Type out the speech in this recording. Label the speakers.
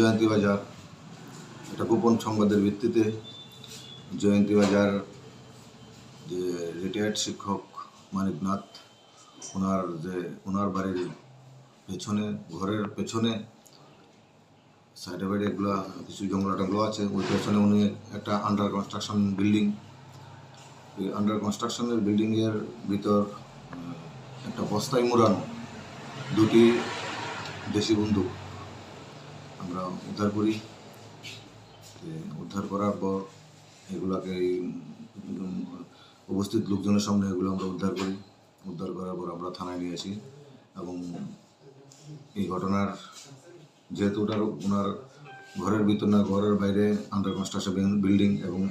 Speaker 1: জয়ন্তী বাজার। এটা গোপন সংবাদের ভিত্তিতে জয়ন্তী বাজার যে রিটায়ার্ড শিক্ষক মানিকনাথ, ওনার বাড়ির পেছনে, ঘরের পেছনে সাইডে বাইডে এগুলো কিছু জঙ্গলা টঙ্গলা আছে, ওই পেছনে উনি একটা আন্ডার কনস্ট্রাকশন বিল্ডিং, এই আন্ডার কনস্ট্রাকশনের বিল্ডিংয়ের ভিতর একটা বস্তায় মোড়ানো 2টি দেশি বন্দুক আমরা উদ্ধার করি। উদ্ধার করার পর এগুলাকে উপস্থিত লোকজনের সামনে এগুলো আমরা উদ্ধার করি। উদ্ধার করার পর আমরা থানায় নিয়ে আসি এবং এই ঘটনার যেহেতু ওনার ঘরের ভিতর না, ঘরের বাইরে আন্ডার কনস্ট্রাকশন বিল্ডিং এবং